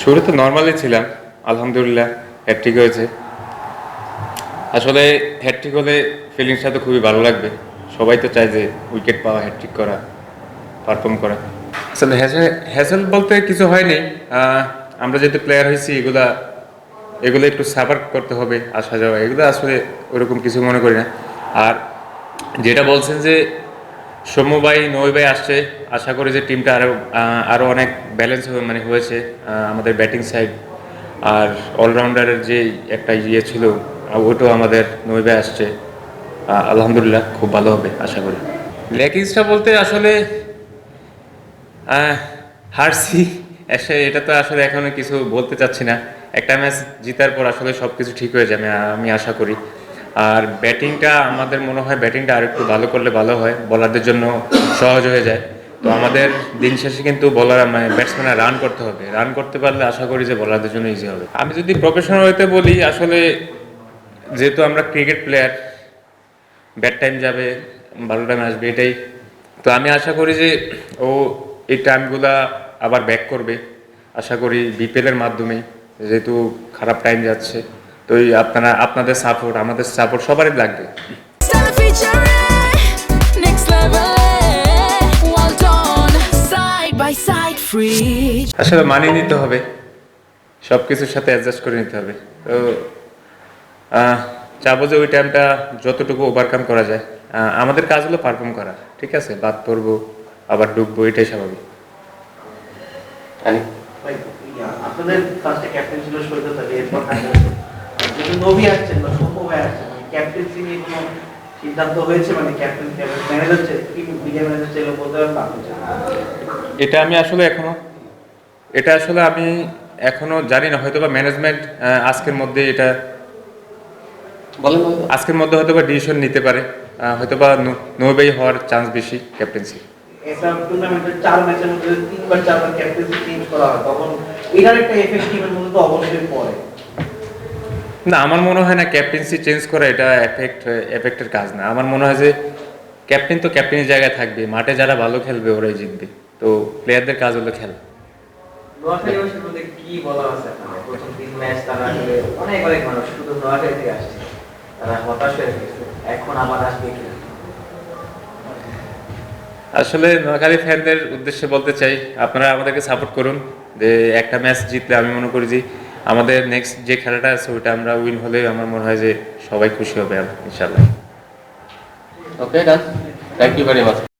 শুরুতে নর্মালি ছিলাম, আলহামদুলিল্লাহ হ্যাটট্রিক হয়েছে। আসলে হ্যাটট্রিক হলে ফিলিংসটা তো খুবই ভালো লাগবে। সবাই তো চায় যে উইকেট পাওয়া, হ্যাটট্রিক করা, পারফর্ম করা। আসলে হ্যাসেল বলতে কিছু হয়নি। আমরা যেহেতু প্লেয়ার হয়েছি, এগুলো একটু সাফার করতে হবে, আসা যাওয়া, এগুলো আসলে ওরকম কিছু মনে করি না। আর যেটা বলছেন যে সৌম্য ভাই, নই ভাই আসছে, আশা করি যে টিমটা আরও অনেক ব্যালেন্স হয়েছে। আমাদের ব্যাটিং সাইড আর অলরাউন্ডারের যে একটা ছিল, ওটাও আমাদের নই ভাই আসছে। আলহামদুলিল্লাহ খুব ভালো হবে আশা করি। ল্যাকিংসটা বলতে আসলে হারছি এটা তো আসলে এখনো কিছু বলতে চাচ্ছি না। একটা ম্যাচ জিতার পর আসলে সব কিছু ঠিক হয়ে যাবে আমি আশা করি। আর ব্যাটিংটা আমাদের মনে হয় ব্যাটিংটা আর একটু ভালো করলে ভালো হয়, বলারদের জন্য সহজ হয়ে যায়। তো আমাদের দিন শেষে কিন্তু ব্যাটসম্যানরা রান করতে হবে, রান করতে পারলে আশা করি যে বলারদের জন্য ইজি হবে। আমি যদি প্রফেশনাল হইতে বলি, আসলে যেহেতু আমরা ক্রিকেট প্লেয়ার, ব্যাট টাইম যাবে, ভালো টাইম আসবে, এটাই। তো আমি আশা করি যে ও এই টাইমগুলা আবার ব্যাক করবে, আশা করি বিপিএলের মাধ্যমেই, যেহেতু খারাপ টাইম যাচ্ছে। তো এই আপনাদের সাপোর্ট, আমাদের সাপোর্ট সবারই লাগবে। আসলে মানিয়ে নিতে হবে, সব কিছুর সাথে অ্যাডজাস্ট করে নিতে হবে। তো চাবো যে ওই টাইমটা যতটুকু ওভারকাম করা যায়। আমাদের কাজ হলো পারফর্ম করা, ঠিক আছে? বাদ পড়বো, আবার ডুববো, এটাই স্বাভাবিক। আপনাদের ফার্স্টে ক্যাপ্টেন ছিল সৈকত আলী, এরপর যখন নবী আসছেন বা সৌম্য ভাই আসছেন, ক্যাপ্টেন্সি নিয়ে কোনো সিদ্ধান্ত হয়েছে? মানে captain manager team media manager চাইলে বলতে পারবেন? এটা আসলে আমি এখনো জানি না, হয়তো বা ম্যানেজমেন্ট আজকের মধ্যে হয়তো বা ডিসিশন নিতে পারে। হয়তো বা নৌবাই হওয়ার চান্স বেশি ক্যাপ্টেন্সি। একটা টুর্নামেন্টের 4 ম্যাচের মধ্যে 3বার 4বার ক্যাপ্টেন্সি চেঞ্জ করা হয়, তখন এটার একটা এফেক্ট টিমের মধ্যে তো অবশ্যই পড়ে। না, আমার মনে হয় না ক্যাপ্টেন্সি চেঞ্জ করা এটা এফেক্টের কাজ না। আমার মনে হয় যে ক্যাপ্টেন তো ক্যাপ্টেনের জায়গায় থাকবে, মাঠে যারা ভালো খেলবে ওরাই জিতবে। তো প্লেয়ারদের কাজ হলো খেলা। নোয়াখালীবাসীর মধ্যে কি বলা আছে আপনাদের? প্রথম 3 ম্যাচ তারা আসলে অনেক মানুষ শুধু নোয়াখালী থেকে আসছে, তারা হতাশ হয়ে গেছে, এখন আবার আসবে কি? আসলে নোয়াখালী ফ্যানদের উদ্দেশ্যে বলতে চাই, আপনারা আমাদেরকে সাপোর্ট করুন। যে একটা ম্যাচ জিতলে আমি মনে করি যে আমাদের নেক্সট যে খেলাটা আছে ওইটা আমরা উইন হলে আমার মনে হয় যে সবাই খুশি হবে ইনশাআল্লাহ। Okay, done. Thank you very much.